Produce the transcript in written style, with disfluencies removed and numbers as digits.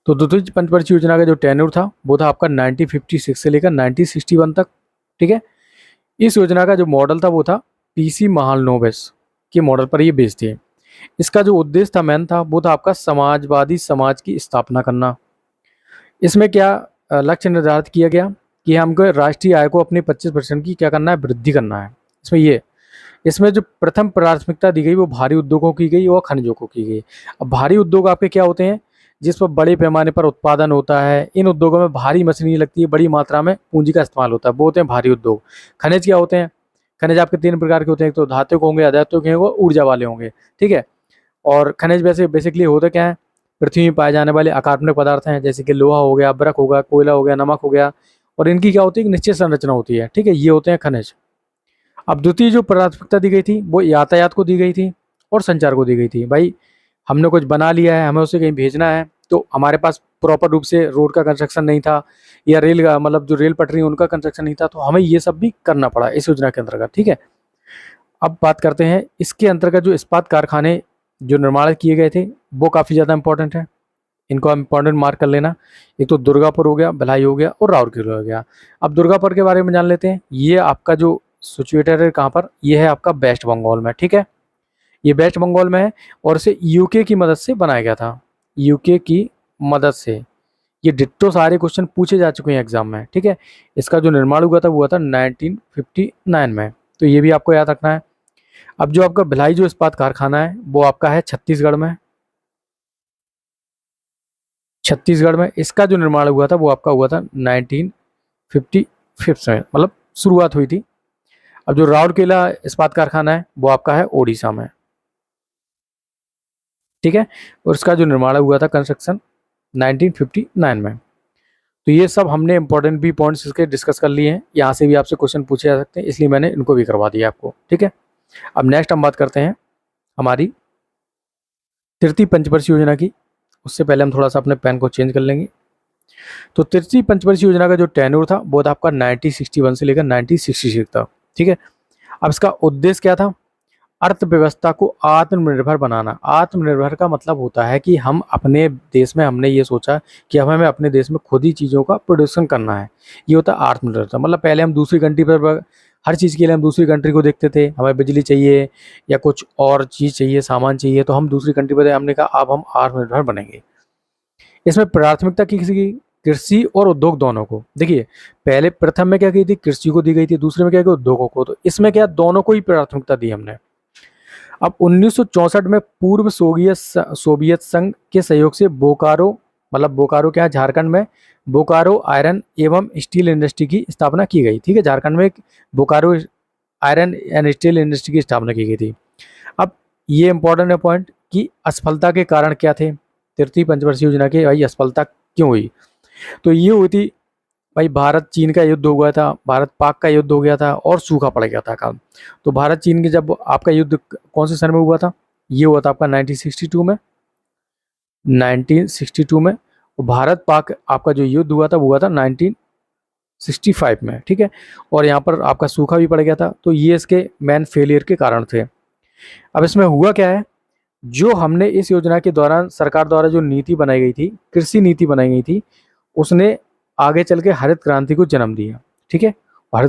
तो द्वितीय पंचवर्षीय योजना का जो टेन्योर था वो था आपका 1956 से लेकर 1961 तक। ठीक है। इस योजना का जो मॉडल था वो था पीसी महालनोबिस के मॉडल पर ये बेस्ड थी। इसका जो उद्देश्य था मेन था वो था आपका समाजवादी समाज की स्थापना करना। इसमें क्या लक्ष्य निर्धारित किया गया कि हमको राष्ट्रीय आय को अपने 25% की क्या करना है, वृद्धि करना है। इसमें जो प्रथम प्राथमिकता दी गई वो भारी उद्योगों की गई और खनिजों को की गई। अब भारी उद्योग आपके क्या होते हैं, जिस पर बड़े पैमाने पर उत्पादन होता है, इन उद्योगों में भारी मशीनरी लगती है, बड़ी मात्रा में पूंजी का इस्तेमाल होता है, वो होते हैं भारी उद्योग। खनिज क्या होते हैं, खनिज आपके 3 प्रकार के होते हैं, एक तो धातुक होंगे, अधातुक होंगे, वो ऊर्जा वाले होंगे। ठीक है। और खनिज वैसे बेसिकली होता क्या है, पृथ्वी में पाए जाने वाले अकार्बनिक पदार्थ हैं, जैसे कि लोहा हो गया, बर्फ होगा, कोयला हो गया, नमक हो गया, और इनकी क्या होती है, एक निश्चित संरचना होती है। ठीक है, ये होते हैं खनिज। अब द्वितीय जो प्राथमिकता दी गई थी वो यातायात को दी गई थी और संचार को दी गई थी। भाई हमने कुछ बना लिया है, हमें उसे कहीं भेजना है, तो हमारे पास प्रॉपर रूप से रोड का कंस्ट्रक्शन नहीं था, या रेल का मतलब जो रेल पटरी है उनका कंस्ट्रक्शन नहीं था, तो हमें ये सब भी करना पड़ा इस योजना के अंतर्गत। ठीक है। अब बात करते हैं इसके अंतर्गत जो इस्पात कारखाने जो निर्माण किए गए थे वो काफ़ी ज़्यादा इंपॉर्टेंट है, इनको आप इंपॉर्टेंट मार्क कर लेना। एक तो दुर्गापुर हो गया, भिलाई हो गया, और राउरकेला हो गया। अब दुर्गापुर के बारे में जान लेते हैं। ये आपका जो सिचुएटेड है कहाँ पर, ये है आपका वेस्ट बंगाल में। ठीक है, ये वेस्ट बंगाल में है और इसे यूके की मदद से बनाया गया था, यूके की मदद से। ये डिट्टो सारे क्वेश्चन पूछे जा चुके हैं एग्जाम में। ठीक है। इसका जो निर्माण हुआ था वो हुआ था 1959 में, तो ये भी आपको याद रखना है। अब जो आपका भिलाई जो इस्पात कारखाना है वो आपका है छत्तीसगढ़ में। छत्तीसगढ़ में इसका जो निर्माण हुआ था वो आपका हुआ था 1955 में, मतलब शुरुआत हुई थी। अब जो राउरकेला इस्पात कारखाना है वो आपका है ओडिशा में। ठीक है, और इसका जो निर्माण हुआ था कंस्ट्रक्शन 1959 में। तो ये सब हमने इंपॉर्टेंट भी पॉइंट्स इसके डिस्कस कर लिए हैं, यहाँ से भी आपसे क्वेश्चन पूछे जा सकते हैं, इसलिए मैंने इनको भी करवा दिया आपको। ठीक है। अब नेक्स्ट हम बात करते हैं हमारी तृतीय पंचवर्षीय योजना की। उससे पहले हम थोड़ा सा अपने पेन को चेंज कर लेंगे। तो तृतीय पंचवर्षीय योजना का जो टेन्योर था वो था आपका 1961 से लेकर 1966 तक। ठीक है। अब इसका उद्देश्य क्या था, अर्थव्यवस्था को आत्मनिर्भर बनाना। आत्मनिर्भर का मतलब होता है कि हम अपने देश में, हमने ये सोचा कि अब हमें अपने देश में खुद ही चीज़ों का प्रोडक्शन करना है। ये होता है आत्मनिर्भरता। मतलब पहले हम दूसरी कंट्री पर, हर चीज़ के लिए हम दूसरी कंट्री को देखते थे, हमें बिजली चाहिए या कुछ और चीज़ चाहिए, सामान चाहिए, तो हम दूसरी कंट्री पर, हमने कहा अब हम आत्मनिर्भर बनेंगे। इसमें प्राथमिकता किसी की, कृषि और उद्योग दोनों को। देखिए पहले प्रथम में क्या की थी, कृषि को दी गई थी, दूसरे में क्या किया, उद्योगों को। तो इसमें क्या, दोनों को ही प्राथमिकता दी हमने। अब 1964 में पूर्व सोवियत संघ के सहयोग से बोकारो, मतलब बोकारो क्या है, झारखंड में बोकारो आयरन एवं स्टील इंडस्ट्री की स्थापना की गई। ठीक है, झारखंड में Bokaro iron and steel industry की स्थापना की गई थी। अब ये इंपॉर्टेंट है पॉइंट कि असफलता के कारण क्या थे तृतीय पंचवर्षीय योजना के, भाई असफलता क्यों हुई। तो ये हुई थी भाई, भारत चीन का युद्ध हो गया था, भारत पाक का युद्ध हो गया था और सूखा पड़ गया था काम। तो भारत चीन के जब आपका युद्ध कौन से सन में हुआ था, ये हुआ था आपका 1962 में। 1962 में। और भारत पाक आपका जो युद्ध हुआ था वो हुआ था 1965 में। ठीक है, और यहाँ पर आपका सूखा भी पड़ गया था। तो ये इसके मेन फेलियर के कारण थे। अब इसमें हुआ क्या है, जो हमने इस योजना के दौरान सरकार द्वारा जो नीति बनाई गई थी, कृषि नीति बनाई गई थी, उसने आगे चल के हरित क्रांति को जन्म दिया। ठीक है,